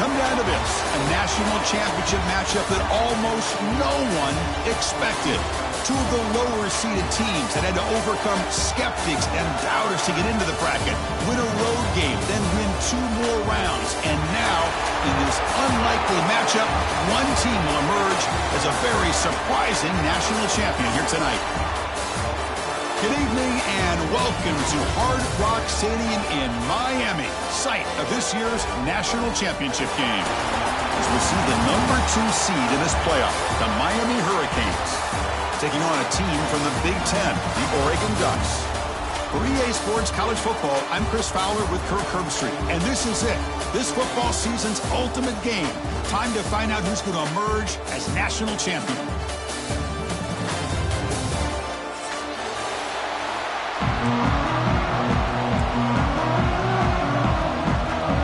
come down to this, a national championship matchup that almost no one expected. Two of the lower-seeded teams that had to overcome skeptics and doubters to get into the bracket, win a road game, then win 2 more rounds. And now, in this unlikely matchup, one team will emerge as a very surprising national champion here tonight. Good evening and welcome to Hard Rock Stadium in Miami, site of this year's national championship game. As we see the number 2 seed in this playoff, the Miami Hurricanes, taking on a team from the Big Ten, the Oregon Ducks. For EA Sports College Football, I'm Chris Fowler with Kirk Herbstreit, and this is it. This football season's ultimate game. Time to find out who's going to emerge as national champion.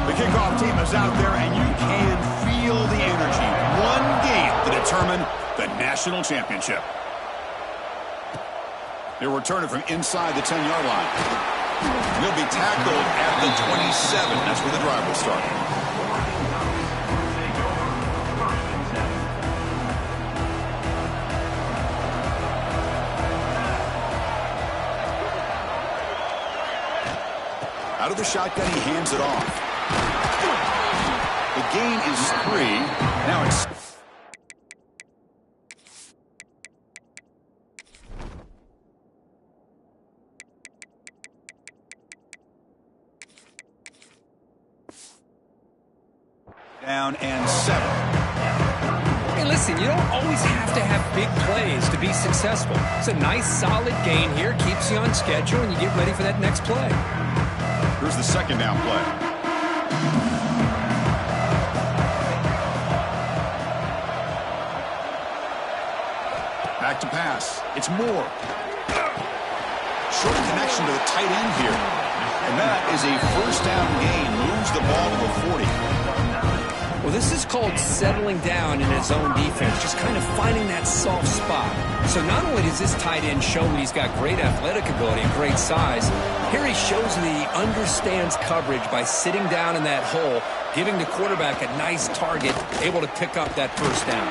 The kickoff team is out there, and you can feel the energy. One game to determine the national championship. They're returning from inside the 10-yard line. He'll be tackled at the 27. That's where the drive will start. Out of the shotgun, he hands it off. The gain is 3. Now it's... down and 7. Hey, listen, you don't always have to have big plays to be successful. It's a nice, solid gain here. Keeps you on schedule, and you get ready for that next play. Here's the second down play. Back to pass. It's Moore. Short connection to the tight end here. And that is a first down gain. Moves the ball to the 40. Well, this is called settling down in his own defense, just kind of finding that soft spot. So not only does this tight end show that he's got great athletic ability and great size, here he shows that he understands coverage by sitting down in that hole, giving the quarterback a nice target, able to pick up that first down.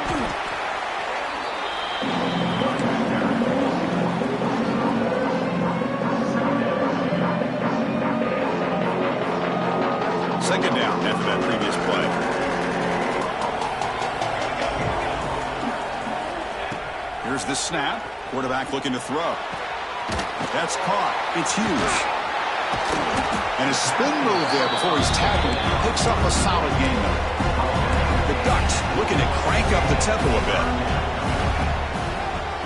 Second down after that previous play. Here's the snap. Quarterback looking to throw. That's caught. It's huge. And a spin move there before he's tackled. Picks up a solid gain, though. The Ducks looking to crank up the tempo a bit.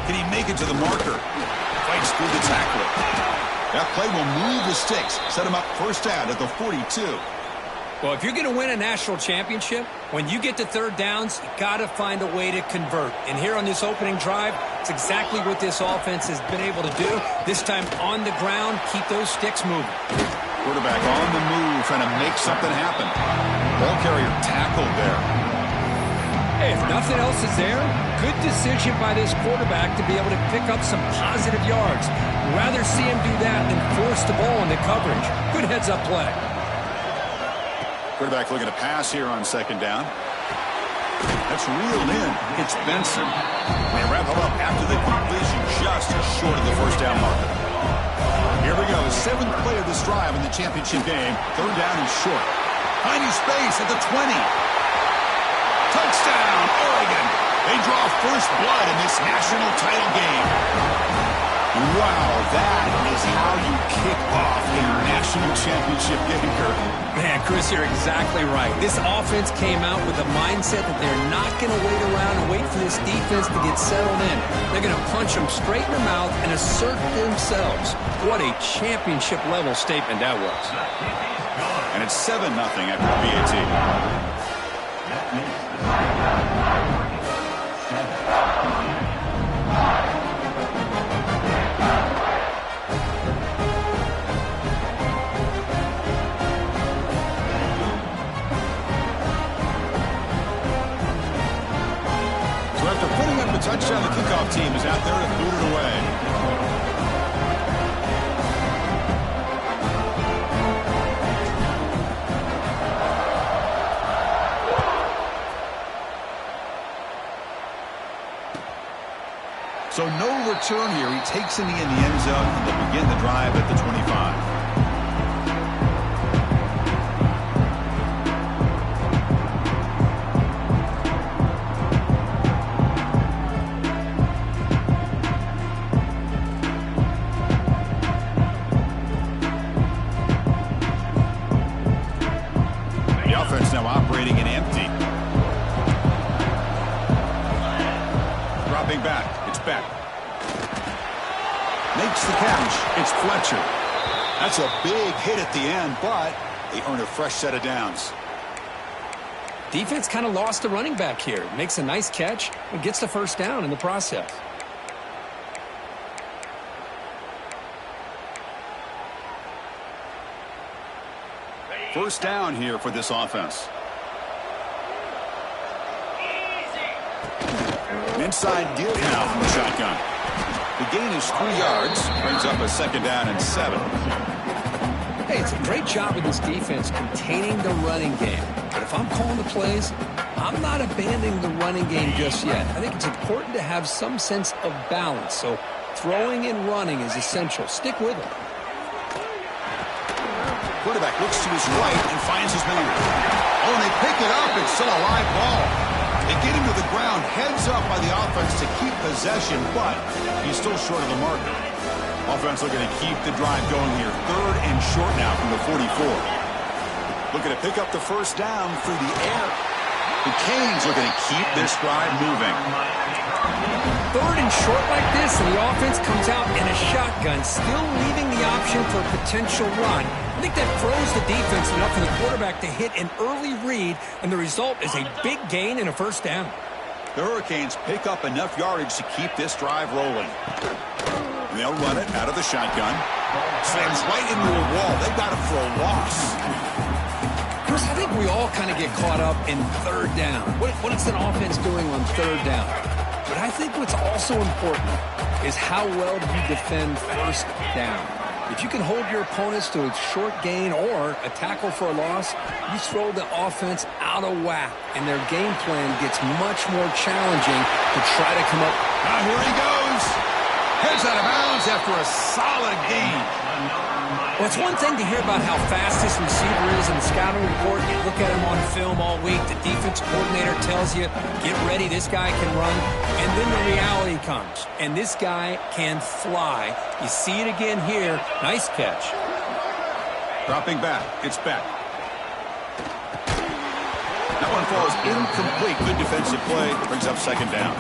Can he make it to the marker? Fights through the tackle. That play will move the sticks. Set him up first down at the 42. Well, if you're going to win a national championship, when you get to third downs, you got to find a way to convert. And here on this opening drive, it's exactly what this offense has been able to do. This time on the ground, keep those sticks moving. Quarterback on the move, trying to make something happen. Ball carrier tackled there. Hey, if nothing else is there, good decision by this quarterback to be able to pick up some positive yards. Rather see him do that than force the ball into coverage. Good heads-up play. Quarterback looking to pass here on second down. That's reeled in. It's Benson. They wrap him up after the completion, just short of the first down marker. Here we go. 7th play of this drive in the championship game. Third down and short. Tiny space at the 20. Touchdown, Oregon. They draw first blood in this national title game. Wow, that is how you kick off a national championship game, Kirk. Man, Chris, you're exactly right. This offense came out with a mindset that they're not going to wait around and wait for this defense to get settled in. They're going to punch them straight in the mouth and assert themselves. What a championship-level statement that was. And it's 7-0 after the BAT. Touchdown, the kickoff team is out there to boot it away. So no return here. He takes in the end zone, and they'll begin the drive at the 25. Now operating in empty. Dropping back. It's Beck. Makes the catch. It's Fletcher. That's a big hit at the end, but they earn a fresh set of downs. Defense kind of lost the running back here. Makes a nice catch and gets the first down in the process. First down here for this offense. An inside deal now from the shotgun. The gain is 3 yards. Brings up a second down and 7. Hey, it's a great job with this defense containing the running game. But if I'm calling the plays, I'm not abandoning the running game just yet. I think it's important to have some sense of balance. So throwing and running is essential. Stick with it. Quarterback looks to his right and finds his man. Oh, and they pick it up. It's still a live ball. They get him to the ground, heads up by the offense to keep possession, but he's still short of the marker. Offense looking to keep the drive going here. 3rd and short now from the 44. Looking to pick up the first down through the air. The Canes looking to keep this drive moving. 3rd and short like this, and the offense comes out in a shotgun, still leaving the option for a potential run. I think that throws the defense enough for the quarterback to hit an early read, and the result is a big gain and a first down. The Hurricanes pick up enough yardage to keep this drive rolling. They'll run it out of the shotgun. Slams right into a wall. They've got it for a loss. Chris, I think we all kind of get caught up in 3rd down. What is an offense doing on 3rd down? But I think what's also important is how well do you defend 1st down. If you can hold your opponents to a short gain or a tackle for a loss, you throw the offense out of whack, and their game plan gets much more challenging to try to come up. Now here he goes. Heads out of bounds after a solid gain. Well, it's one thing to hear about how fast this receiver is in the scouting report. You look at him on film all week. The defense coordinator tells you, get ready, this guy can run. And then the reality comes, and this guy can fly. You see it again here. Nice catch. Dropping back. It's Beck. That one falls incomplete. Good defensive play. Brings up second down.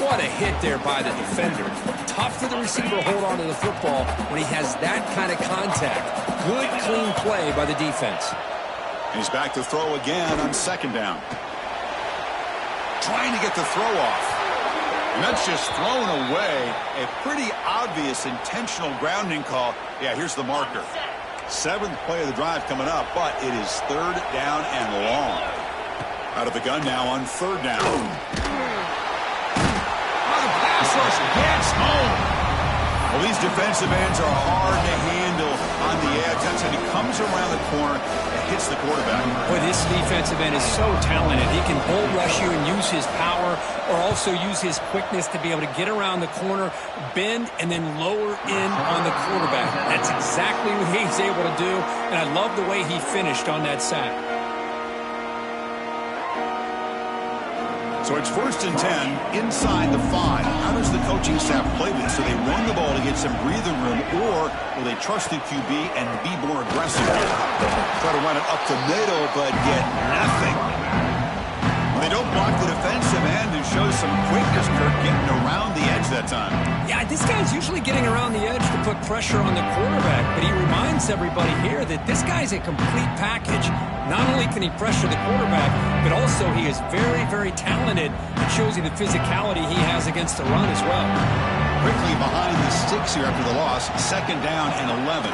What a hit there by the defender. Tough for the receiver to hold on to the football when he has that kind of contact. Good, clean play by the defense. He's back to throw again on second down. Trying to get the throw off. And that's just thrown away. A pretty obvious intentional grounding call. Yeah, here's the marker. 7th play of the drive coming up, but it is 3rd down and long. Out of the gun now on 3rd down. Rush gets home. Well, these defensive ends are hard to handle on the edge. That's when he comes around the corner and hits the quarterback. Boy, this defensive end is so talented. He can bull rush you and use his power, or also use his quickness to be able to get around the corner, bend, and then lower in on the quarterback. That's exactly what he's able to do, and I love the way he finished on that sack. So it's 1st and 10 inside the 5. How does the coaching staff play this? Do they run the ball to get some breathing room, or will they trust the QB and be more aggressive? Try to run it up the middle, but get nothing. They don't block the defensive end and show some quickness, Kirk, getting around the edge that time. Yeah, this guy's usually getting around the edge to put pressure on the quarterback, but he reminds everybody here that this guy's a complete package. Not only can he pressure the quarterback, but also he is very, very talented. It shows you the physicality he has against the run as well. Quickly behind the sticks here after the loss. 2nd down and 11.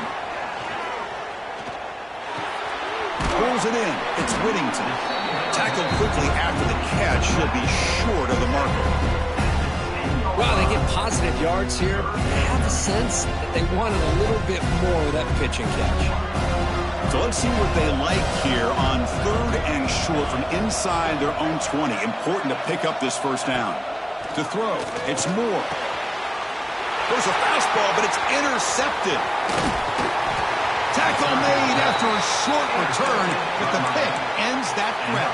Pulls it in. It's Whittington. Tackled quickly after the catch. He'll be short of the marker. Well, they get positive yards here. I have a sense that they wanted a little bit more of that pitch and catch. So let's see what they like here on 3rd and short from inside their own 20. Important to pick up this first down. To throw, it's Moore. There's a fastball, but it's intercepted. Tackle made after a short return, but the pick ends that threat.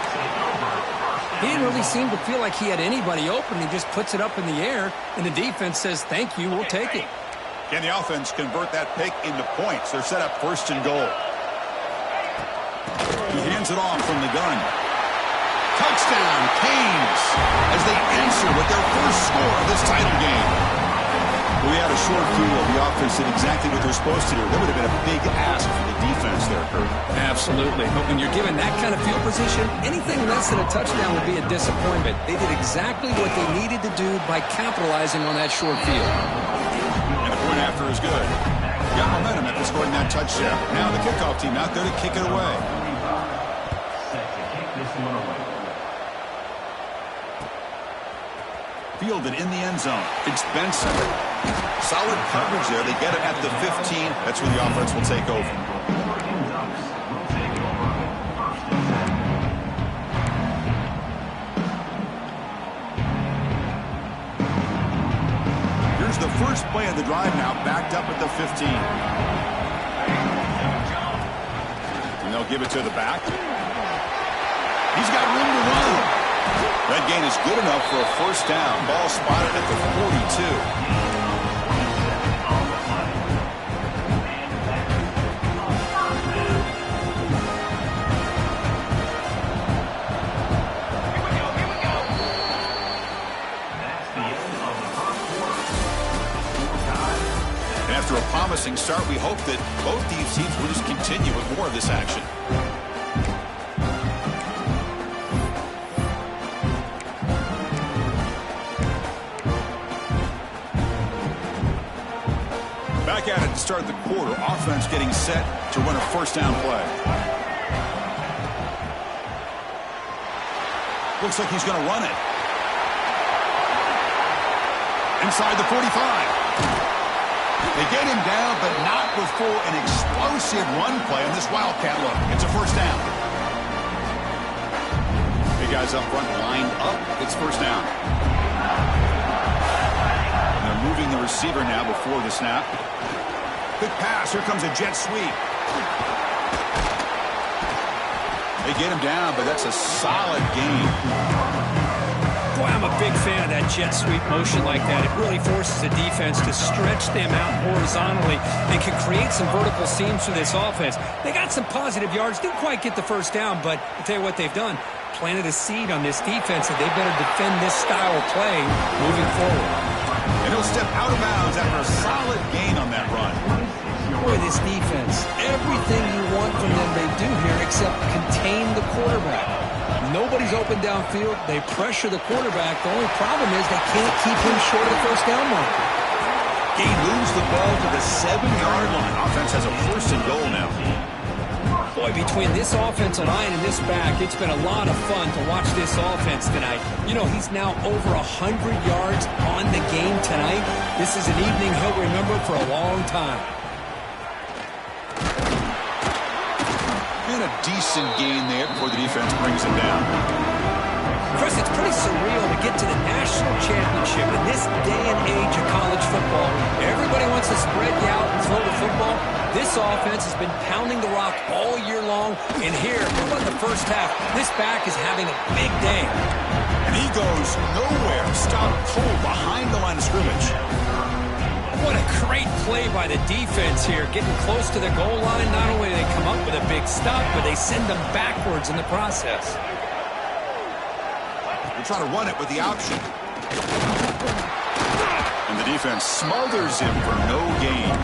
He didn't really seem to feel like he had anybody open. He just puts it up in the air, and the defense says, thank you, we'll take it. Can the offense convert that pick into points? They're set up first and goal. He hands it off from the gun. Touchdown, Canes, as they answer with their first score of this title game. We had a short field. The offense did exactly what they're supposed to do. That would have been a big ask for the defense there, Kurt. Absolutely. But when you're given that kind of field position, anything less than a touchdown would be a disappointment. They did exactly what they needed to do by capitalizing on that short field. And the point after is good. Got momentum after scoring that touchdown. Now the kickoff team out there to kick it away. Fielded in the end zone. It's Benson. Solid coverage there. They get it at the 15. That's where the offense will take over. Here's the first play of the drive now, backed up at the 15. And they'll give it to the back. He's got room to run. That gain is good enough for a first down. Ball spotted at the 42. And after a promising start, we hope that both these teams will just continue with more of this action. Back at it to start the quarter. Offense getting set to run a first down play. Looks like he's going to run it. Inside the 45. They get him down, but not before an explosive run play on this Wildcat look. It's a first down. Big guys up front lined up. It's first down. And they're moving the receiver now before the snap. Quick pass. Here comes a jet sweep. They get him down, but that's a solid gain. Boy, I'm a big fan of that jet sweep motion like that. It really forces the defense to stretch them out horizontally and can create some vertical seams for this offense. They got some positive yards. Didn't quite get the first down, but I'll tell you what they've done. Planted a seed on this defense that they better defend this style of play moving forward. And he'll step out of bounds after a solid gain on that run. Boy, this defense, everything you want from them they do here except contain the quarterback. Nobody's open downfield. They pressure the quarterback. The only problem is they can't keep him short of the first down mark. Gain moves the ball to the 7-yard line. Offense has a first and goal now. Boy, between this offensive line and this back, it's been a lot of fun to watch this offense tonight. You know, he's now over 100 yards on the game tonight. This is an evening he'll remember for a long time. And a decent gain there before the defense brings him down. Chris, it's pretty surreal to get to the national championship in this day and age of college football. Everybody wants to spread you out and throw the football. This offense has been pounding the rock all year long. And here, in the first half, this back is having a big day. And he goes nowhere. Stopped cold behind the line of scrimmage. What a great play by the defense here. Getting close to the goal line, not only do they come up with a big stop, but they send them backwards in the process. They're trying to run it with the option. And the defense smothers him for no gain.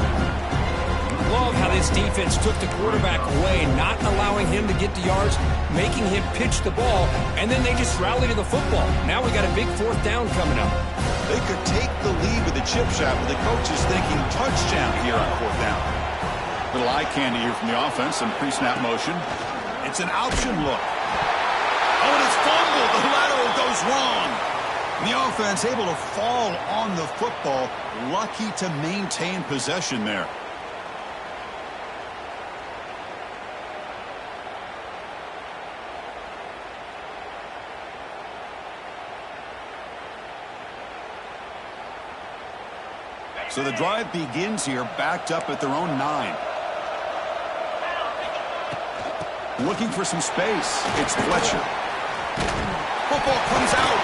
Love how this defense took the quarterback away, not allowing him to get the yards, making him pitch the ball, and then they just rally to the football. Now we got a big fourth down coming up. They could take the lead with a chip shot, but the coach is thinking touchdown here on fourth down. Little eye candy here from the offense, some pre-snap motion. It's an option look. Oh, and it's fumbled. The lateral goes wrong. And the offense able to fall on the football, lucky to maintain possession there. So the drive begins here, backed up at their own 9. Looking for some space. It's Fletcher. Football comes out.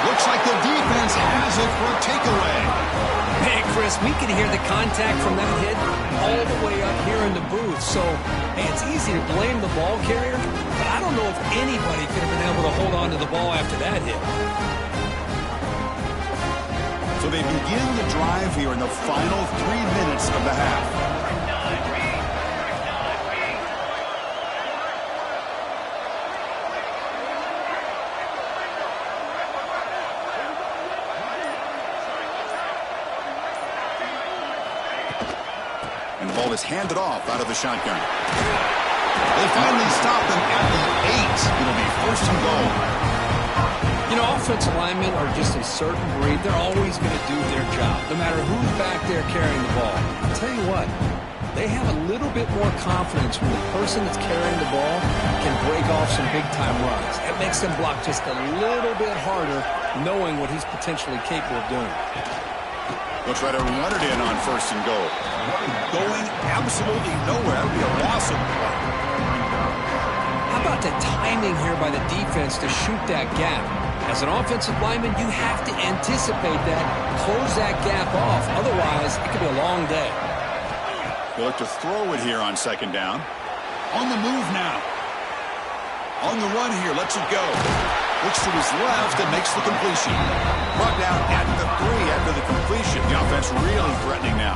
Looks like the defense has it for a takeaway. Hey, Chris, we can hear the contact from that hit all the way up here in the booth. So, hey, it's easy to blame the ball carrier, but I don't know if anybody could have been able to hold on to the ball after that hit. So they begin the drive here in the final 3 minutes of the half. And the ball is handed off out of the shotgun. They finally stop them at the 8. It'll be first and goal. You know, offensive linemen are just a certain breed. They're always going to do their job, no matter who's back there carrying the ball. I'll tell you what, they have a little bit more confidence when the person that's carrying the ball can break off some big-time runs. It makes them block just a little bit harder, knowing what he's potentially capable of doing. They'll try to run it in on first and goal. Going absolutely nowhere. That would be a loss of play. How about the timing here by the defense to shoot that gap? As an offensive lineman, you have to anticipate that, close that gap off. Otherwise, it could be a long day. They'll look to throw it here on second down. On the move now. On the run here, lets it go. Looks to his left and makes the completion. Brought down at the 3 after the completion. The offense really threatening now.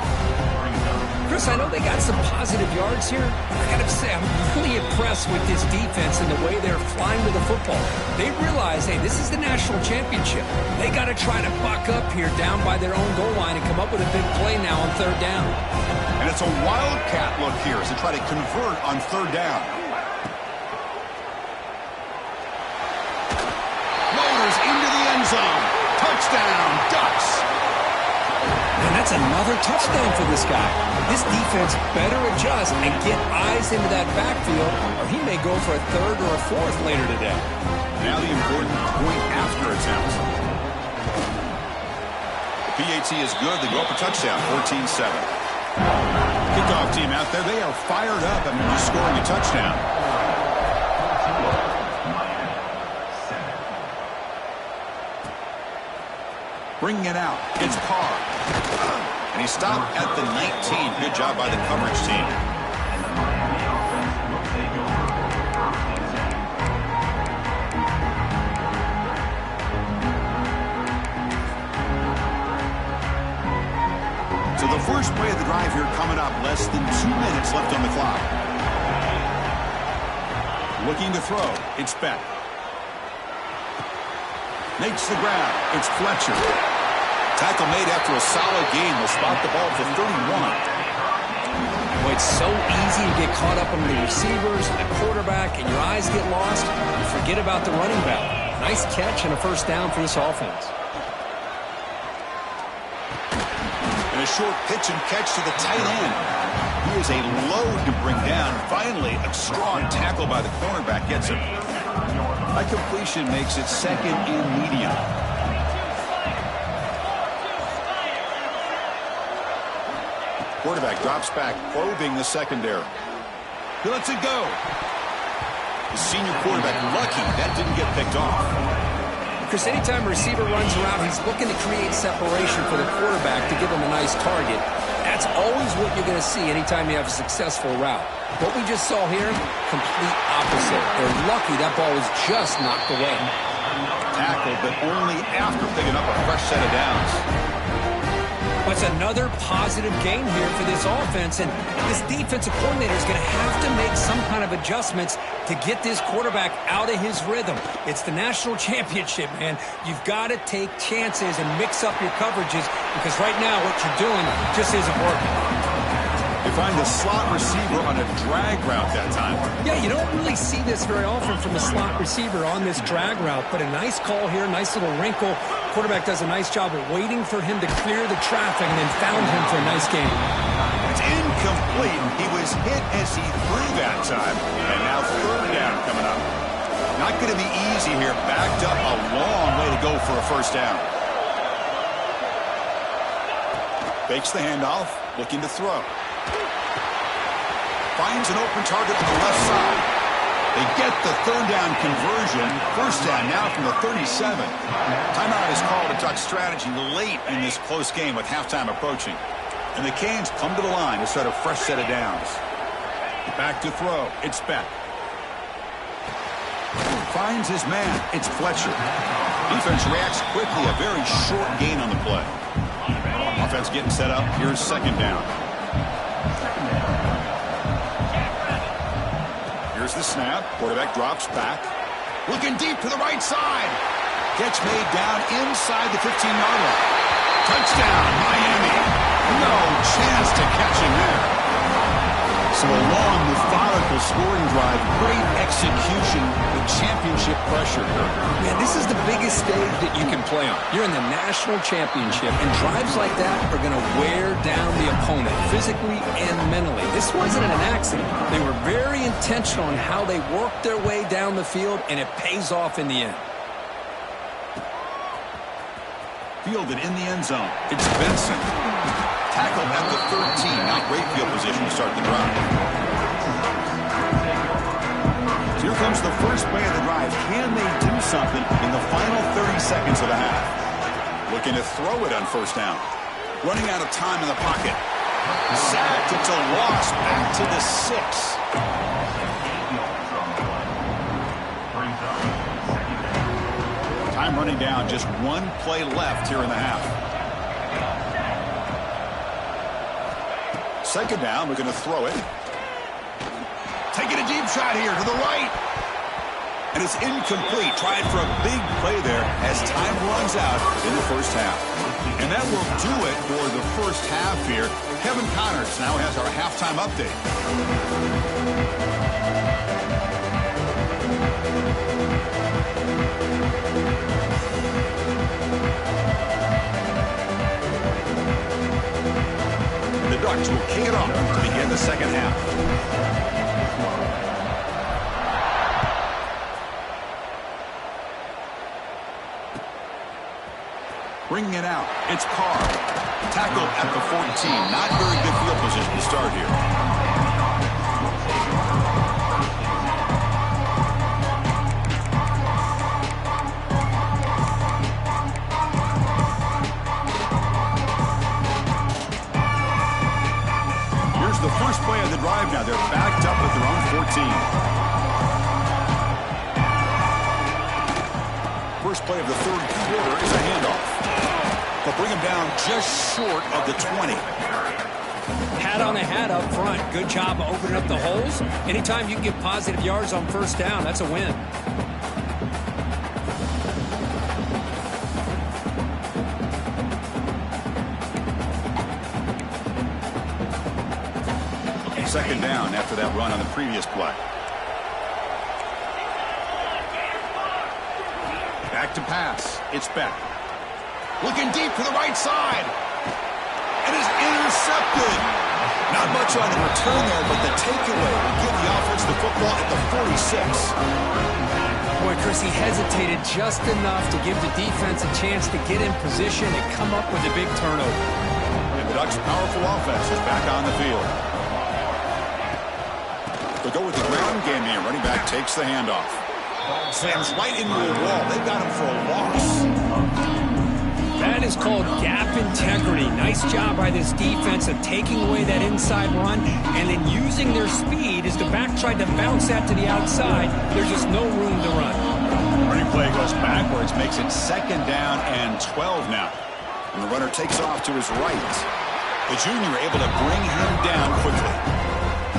Chris, I know they got some positive yards here. I got to say, I'm really impressed with this defense and the way they're flying to the football. They realize, hey, this is the national championship. They got to try to buck up here down by their own goal line and come up with a big play now on third down. And it's a wildcat look here as they try to convert on third down. Motors into the end zone. Touchdown, Ducks. And that's another touchdown for this guy. This defense better adjust and get eyes into that backfield, or he may go for a third or a fourth later today. Now the important point after attempt. The PAT is good. They go up a touchdown, 14-7. Kickoff team out there. They are fired up after just scoring a touchdown. Bringing it out. It's Carr. And he stopped at the 19. Good job by the coverage team. So the first play of the drive here coming up. Less than 2 minutes left on the clock. Looking to throw. It's Beck. Makes the grab. It's Fletcher. Tackle made after a solid game. Will spot the ball for 31. Well, it's so easy to get caught up on the receivers and the quarterback, and your eyes get lost. You forget about the running back. Nice catch and a first down for this offense. And a short pitch and catch to the tight end. He is a load to bring down. Finally, a strong tackle by the cornerback gets him. That completion makes it second and medium. Quarterback drops back, probing the secondary. He lets it go. The senior quarterback lucky that didn't get picked off. Chris, anytime a receiver runs around, he's looking to create separation for the quarterback to give him a nice target. That's always what you're going to see anytime you have a successful route. What we just saw here, complete opposite. They're lucky that ball was just knocked away. Tackled, but only after picking up a fresh set of downs. It's another positive game here for this offense, and this defensive coordinator is going to have to make some kind of adjustments to get this quarterback out of his rhythm. It's the national championship, man. You've got to take chances and mix up your coverages, because right now what you're doing just isn't working. They find the slot receiver on a drag route that time. Yeah, you don't really see this very often from a slot receiver on this drag route, but a nice call here, nice little wrinkle. Quarterback does a nice job of waiting for him to clear the traffic and then found him for a nice game. It's incomplete. He was hit as he threw that time. And now third down coming up. Not going to be easy here. Backed up a long way to go for a first down. Fakes the handoff, looking to throw. Finds an open target on the left side. They get the third down conversion. First down now from the 37. Timeout is called to Duck strategy late in this close game with halftime approaching. And the Canes come to the line to start a fresh set of downs. Back to throw. It's Beck. Finds his man. It's Fletcher. Defense reacts quickly. A very short gain on the play. Offense getting set up. Here's second down. Here's the snap. Quarterback drops back. Looking deep to the right side. Catch made down inside the 15-yard line. Touchdown, Miami. No chance to catch him there. So a long, methodical scoring drive. Great execution with championship pressure. Man, this is the biggest stage that you can play on. You're in the national championship, and drives like that are going to wear down the opponent physically and mentally. This wasn't an accident. They were very intentional in how they worked their way down the field, and it pays off in the end. Fielded in the end zone. It's Benson. Tackled at the 13. Not great field position to start the drive. So here comes the first play of the drive. Can they do something in the final 30 seconds of the half? Looking to throw it on first down. Running out of time in the pocket. Sacked. It's a loss. Back to the 6. Time running down. Just one play left here in the half. Second down, we're going to throw it. Taking a deep shot here to the right. And it's incomplete. Trying for a big play there as time runs out in the first half. And that will do it for the first half here. Kevin Connors now has our halftime update. The Ducks will kick it off to begin the second half. Bringing it out, it's Carr. Tackled at the 14. Not very good field position to start here. The first play of the drive now. They're backed up at their own 14. First play of the third quarter is a handoff. They'll bring him down just short of the 20. Hat on the hat up front. Good job of opening up the holes. Anytime you can get positive yards on first down, that's a win. Second down after that run on the previous play. Back to pass. It's Beck. Looking deep to the right side. It is intercepted. Not much on the return there, but the takeaway will give the offense the football at the 46. Boy, Chris, he hesitated just enough to give the defense a chance to get in position and come up with a big turnover. And the Ducks' powerful offense is back on the field. They'll go with the ground game here. Running back takes the handoff. Slams right into the wall. They've got him for a loss. That is called gap integrity. Nice job by this defense of taking away that inside run and then using their speed as the back tried to bounce that to the outside. There's just no room to run. Running play goes backwards, makes it second down and 12 now. And the runner takes off to his right. The junior able to bring him down quickly.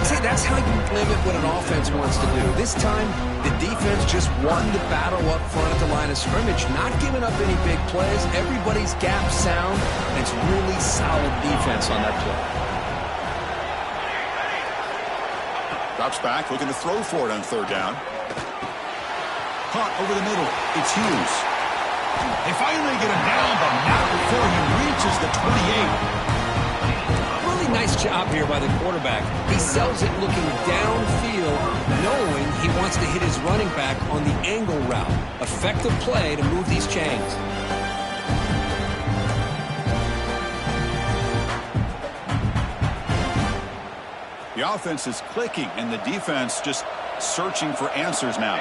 See, that's how you limit what an offense wants to do. This time, the defense just won the battle up front at the line of scrimmage, not giving up any big plays. Everybody's gap sound, and it's really solid defense on that play. Drops back, looking to throw for it on third down. Caught over the middle. It's Hughes. They finally get him down, but not before he reaches the 28. Nice job here by the quarterback. He sells it looking downfield, knowing he wants to hit his running back on the angle route. Effective play to move these chains. offense is clicking, and the defense just searching for answers now.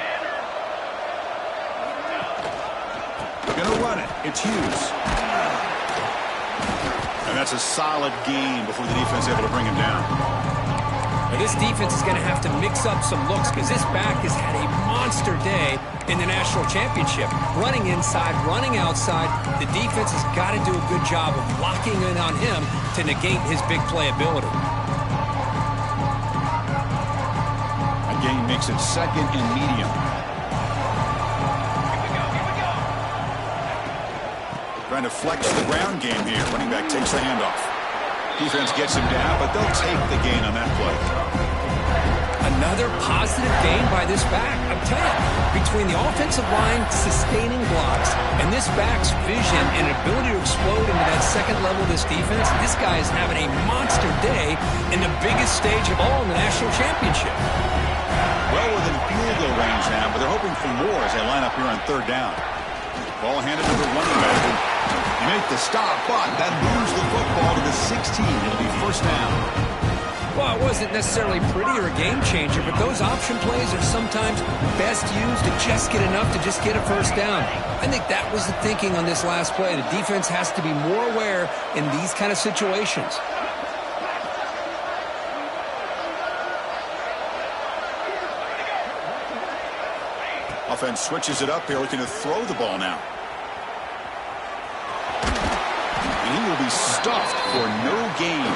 Going to run it. It's Hughes. And that's a solid gain before the defense is able to bring him down. Now this defense is going to have to mix up some looks because this back has had a monster day in the national championship. Running inside, running outside. The defense has got to do a good job of locking in on him to negate his big play ability. A gain makes it second and medium. Trying to flex the ground game here. Running back takes the handoff. Defense gets him down, but they'll take the gain on that play. Another positive gain by this back. I'm telling you, between the offensive line sustaining blocks and this back's vision and ability to explode into that second level of this defense, this guy is having a monster day in the biggest stage of all in the national championship. Well within field goal range now, but they're hoping for more as they line up here on third down. Ball handed to the running back. He made the stop, but that moves the football to the 16. It'll be first down. Well, it wasn't necessarily pretty or a game changer, but those option plays are sometimes best used to just get enough to just get a first down. I think that was the thinking on this last play. The defense has to be more aware in these kind of situations. Offense switches it up here, looking to throw the ball now. And he will be stuffed for no gain.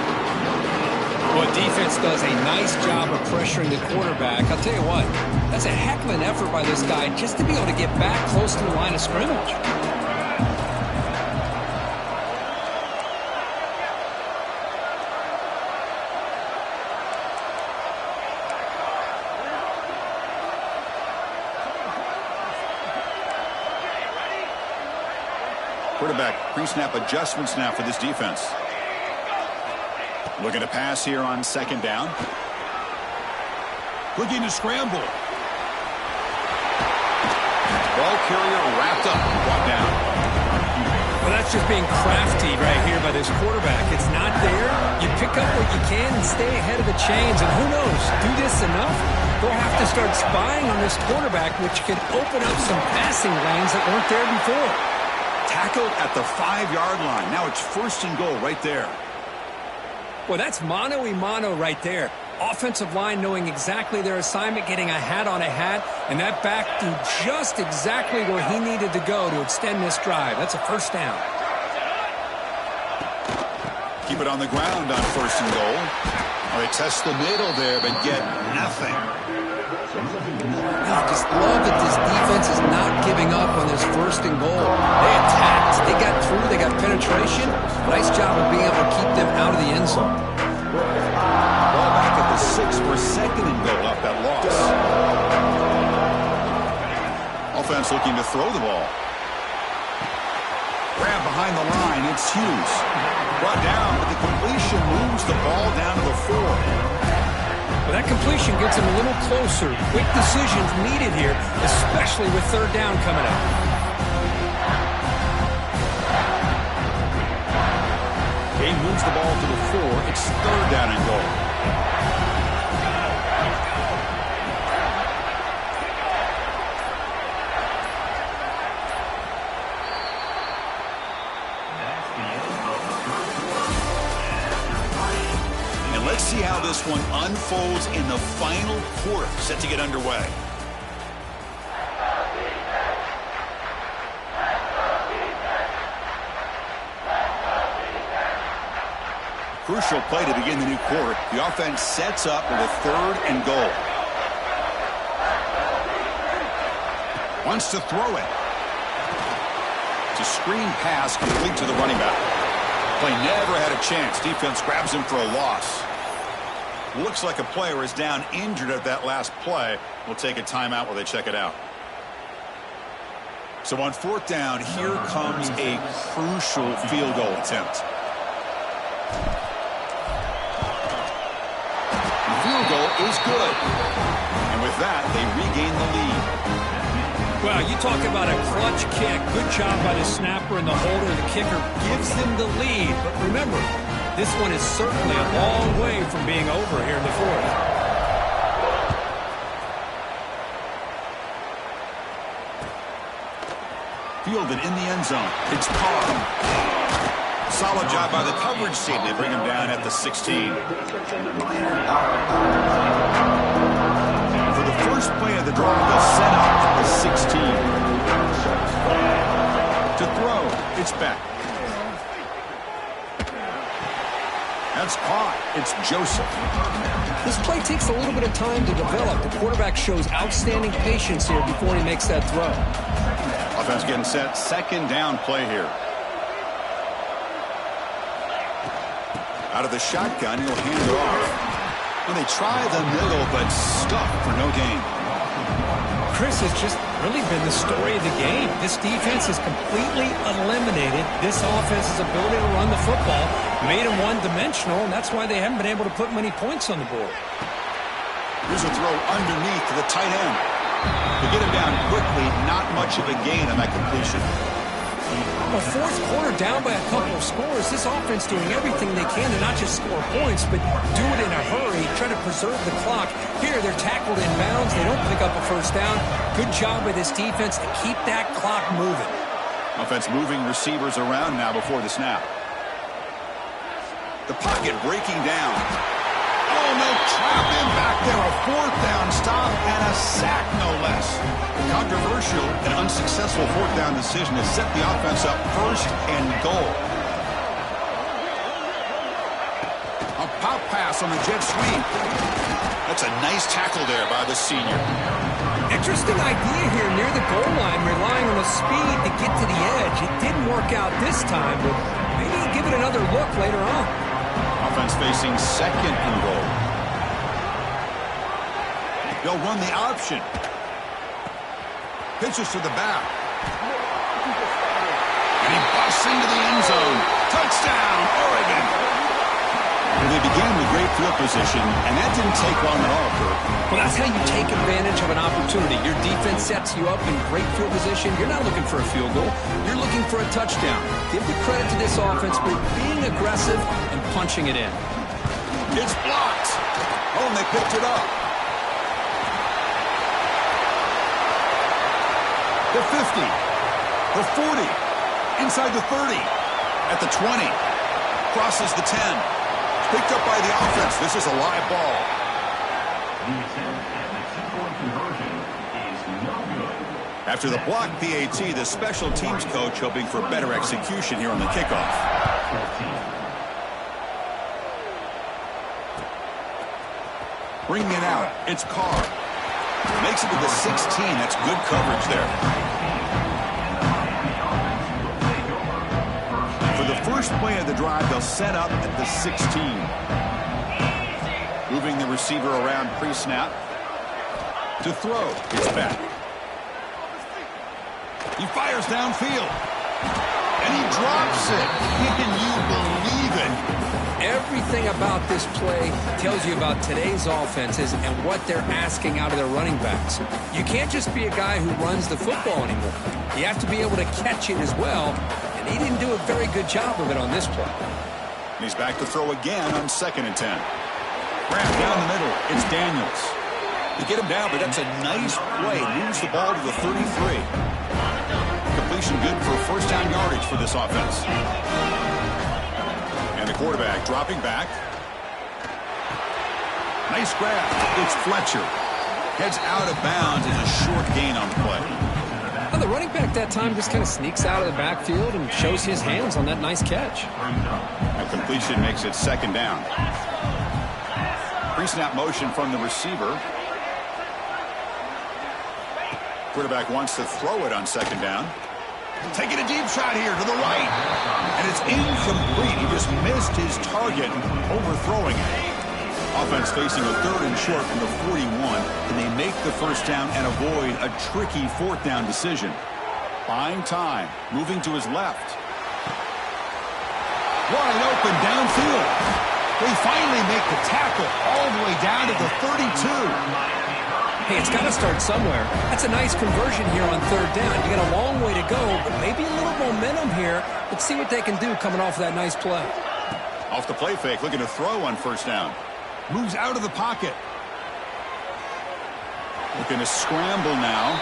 Well, defense does a nice job of pressuring the quarterback. I'll tell you what, that's a heck of an effort by this guy just to be able to get back close to the line of scrimmage. Quarterback pre-snap adjustments now for this defense. Looking to pass here on second down. Looking to scramble. Ball carrier wrapped up and brought down. Well, that's just being crafty right here by this quarterback. It's not there. You pick up what you can and stay ahead of the chains. And who knows, do this enough, they'll have to start spying on this quarterback, which could open up some passing lanes that weren't there before. Tackled at the 5-yard line. Now it's first and goal right there. Well, that's mano-a-mano right there. Offensive line knowing exactly their assignment, getting a hat on a hat, and that back do just exactly where he needed to go to extend this drive. That's a first down. Keep it on the ground on first and goal. Well, they test the middle there, but get nothing. I just love that this defense is not giving up on this first and goal. They attacked. They got through. They got penetration. Nice job of being able to keep them out of the end zone. Ball back at the 6 for second and goal off that loss. Offense looking to throw the ball. Grab behind the line. It's Hughes. Brought down, but the completion moves the ball down to the 4. Well, that completion gets him a little closer. Quick decisions needed here, especially with third down coming up. He moves the ball to the 4. It's third down and goal. Let's see how this one unfolds in the final quarter, set to get underway. Crucial play to begin the new quarter. The offense sets up with a third and goal. Wants to throw it. It's a screen pass complete to the running back. Play never had a chance. Defense grabs him for a loss. Looks like a player is down injured at that last play. We'll take a timeout while they check it out. So on fourth down, here comes a crucial field goal attempt. The field goal is good. And with that, they regain the lead. Well, you talk about a clutch kick. Good job by the snapper and the holder. The kicker gives them the lead. But remember, This one is certainly a long way from being over here in the fourth. Fielded in the end zone. It's Carr. Solid job by the coverage team. They bring him down at the 16. For the first play of the drive, they'll set up at the 16. To throw, it's back. That's caught. It's Joseph. This play takes a little bit of time to develop. The quarterback shows outstanding patience here before he makes that throw. Offense getting set. Second down play here. Out of the shotgun, he'll hand it off. And they try the middle, but stuck for no gain. Chris, has just really been the story of the game. This defense has completely eliminated this offense's ability to run the football, made them one-dimensional, and that's why they haven't been able to put many points on the board. Here's a throw underneath to the tight end. To get him down quickly, not much of a gain on that completion. Well, fourth quarter down by a couple of scores. This offense doing everything they can to not just score points, but do it in a hurry, try to preserve the clock. Here, they're tackled in bounds. They don't pick up a first down. Good job by this defense to keep that clock moving. Offense moving receivers around now before the snap. The pocket breaking down. Oh, no, trap him back there. A fourth down stop and a sack, no less. Controversial and unsuccessful fourth down decision to set the offense up first and goal. A pop pass on the jet sweep. That's a nice tackle there by the senior. Interesting idea here near the goal line, relying on the speed to get to the edge. It didn't work out this time, but maybe give it another look later on. Offense facing second and goal. They'll run the option. Pitches to the back. And he busts into the end zone. Touchdown, Oregon. Well, they began with great field position, and that didn't take long at all, Kirk. Well, that's how you take advantage of an opportunity. Your defense sets you up in great field position. You're not looking for a field goal. You're looking for a touchdown. Give the credit to this offense for being aggressive and punching it in. It's blocked. Oh, and they picked it up. The 50. The 40. Inside the 30. At the 20. Crosses the 10. Picked up by the offense. This is a live ball. After the block PAT, the special teams coach hoping for better execution here on the kickoff. Bringing it out. It's Carr. Makes it to the 16. That's good coverage there. For the first play of the drive, they'll set up at the 16. Moving the receiver around pre-snap. To throw. It's back. He fires downfield. And he drops it. Can you believe it? Everything about this play tells you about today's offenses and what they're asking out of their running backs. You can't just be a guy who runs the football anymore. You have to be able to catch it as well, and he didn't do a very good job of it on this play. He's back to throw again on 2nd and 10. Wrapped down the middle. It's Daniels. They get him down, but that's a nice play. Moves the ball to the 33. Completion good for first down yardage for this offense. And the quarterback dropping back. Nice grab. It's Fletcher. Heads out of bounds as a short gain on the play. Well, the running back that time just kind of sneaks out of the backfield and shows his hands on that nice catch. A completion makes it 2nd down. Pre-snap motion from the receiver. Quarterback wants to throw it on 2nd down. Taking a deep shot here to the right. And it's incomplete. He just missed his target, overthrowing it. Offense facing a 3rd and short from the 41. Can they make the first down and avoid a tricky 4th down decision? Buying time. Moving to his left. Wide open downfield. They finally make the tackle all the way down to the 32. Hey, it's got to start somewhere. That's a nice conversion here on 3rd down. You got a long way to go, but maybe a little momentum here. Let's see what they can do coming off of that nice play. Off the play fake, looking to throw on first down. Moves out of the pocket. Looking to scramble now.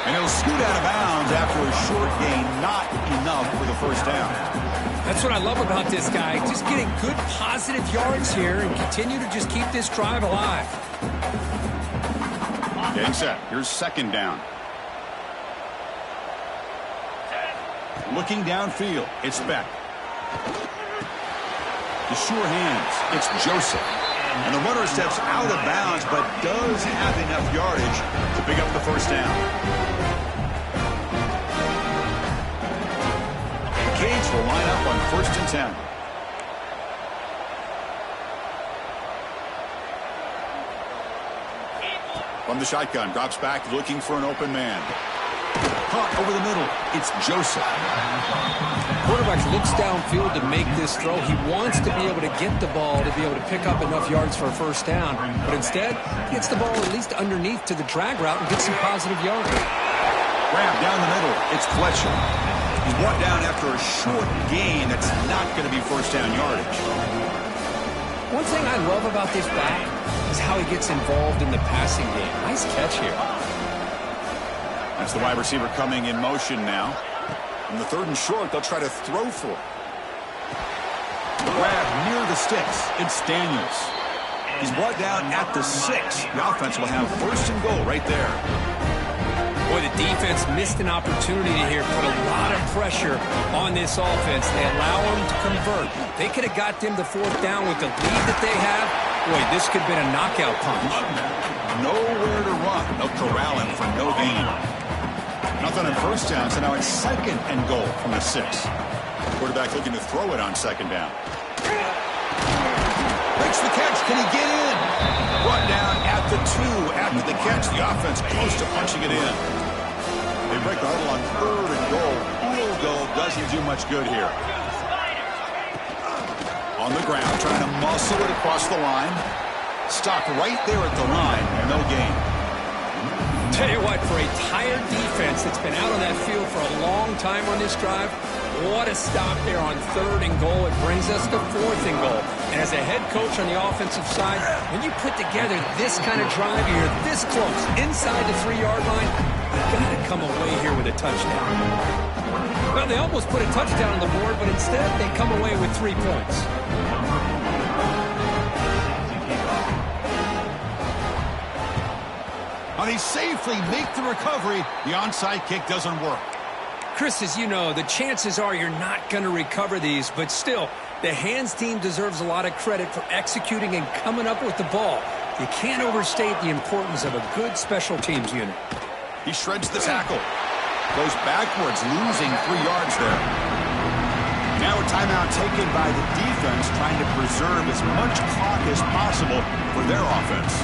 And he'll scoot out of bounds after a short gain. Not enough for the first down. That's what I love about this guy. Just getting good positive yards here and continue to just keep this drive alive. Getting set. Here's second down. Looking downfield. It's Beck. The sure hands. It's Joseph. And the runner steps out of bounds, but does have enough yardage to pick up the first down. The Canes will line up on 1st and 10. From the shotgun, drops back, looking for an open man. Caught over the middle. It's Joseph. Quarterback looks downfield to make this throw. He wants to be able to get the ball to be able to pick up enough yards for a first down. But instead, he gets the ball at least underneath to the drag route and gets some positive yards. Grab down the middle. It's Fletcher. He's brought down after a short gain that's not going to be first down yardage. One thing I love about this back is how he gets involved in the passing game. Nice catch here. That's the wide receiver coming in motion now. On the 3rd and short, they'll try to throw for it. Grab near the sticks. It's Daniels. He's brought down at the 6. The offense will have 1st and goal right there. Boy, the defense missed an opportunity here. Put a lot of pressure on this offense. They allow them to convert. They could have got them the 4th down with the lead that they have. Boy, this could have been a knockout punch. Nowhere to run. They'll corral him for no gain. Nothing on first down, so now it's 2nd and goal from the 6. Quarterback looking to throw it on 2nd down. Makes the catch. Can he get in? Brought down at the 2 after the catch. The offense close to punching it in. They break the huddle on 3rd and goal. Field goal doesn't do much good here. On the ground, trying to muscle it across the line. Stopped right there at the line. No gain. Tell you what, for a tired defense that's been out on that field for a long time on this drive, what a stop there on 3rd and goal. It brings us to 4th and goal. And as a head coach on the offensive side, when you put together this kind of drive, you're this close, inside the 3-yard line, you've got to come away here with a touchdown. Well, they almost put a touchdown on the board, but instead they come away with 3 points. They safely make the recovery. The onside kick doesn't work. Chris, as you know, the chances are you're not going to recover these, but still, the hands team deserves a lot of credit for executing and coming up with the ball. You can't overstate the importance of a good special teams unit. He shreds the tackle. Goes backwards, losing 3 yards there. Now a timeout taken by the defense, trying to preserve as much clock as possible for their offense.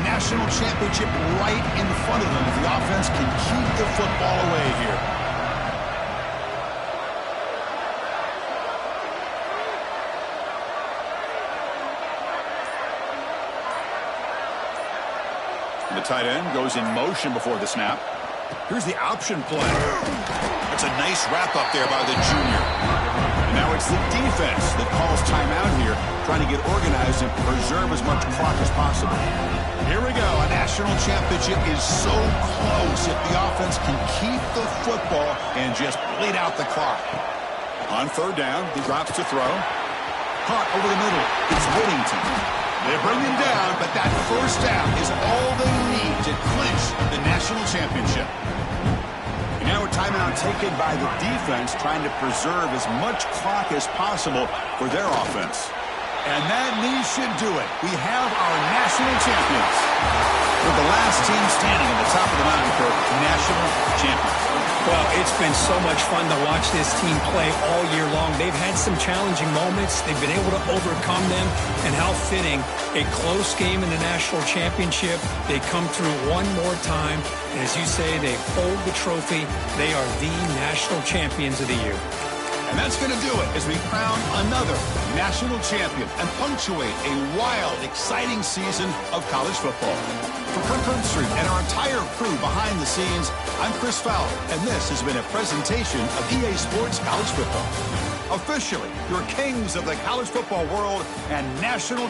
National championship right in front of them if the offense can keep the football away here. The tight end goes in motion before the snap. Here's the option play. It's a nice wrap up there by the junior. And now it's the defense that calls timeout here, trying to get organized and preserve as much clock as possible. Here we go. A national championship is so close if the offense can keep the football and just bleed out the clock. On 3rd down, he drops to throw. Caught over the middle. It's Whittington. They bring him down, but that first down is all they need to clinch the national championship. And now a timeout taken by the defense, trying to preserve as much clock as possible for their offense. And that knee should do it. We have our national champions. We're the last team standing at the top of the mountain for national champions. Well, it's been so much fun to watch this team play all year long. They've had some challenging moments. They've been able to overcome them. And how fitting, a close game in the national championship. They come through one more time. And as you say, they hold the trophy. They are the national champions of the year. And that's going to do it as we crown another national champion and punctuate a wild, exciting season of college football. For Kirk Herbstreit and our entire crew behind the scenes, I'm Chris Fowler, and this has been a presentation of EA Sports College Football. Officially, your kings of the college football world and national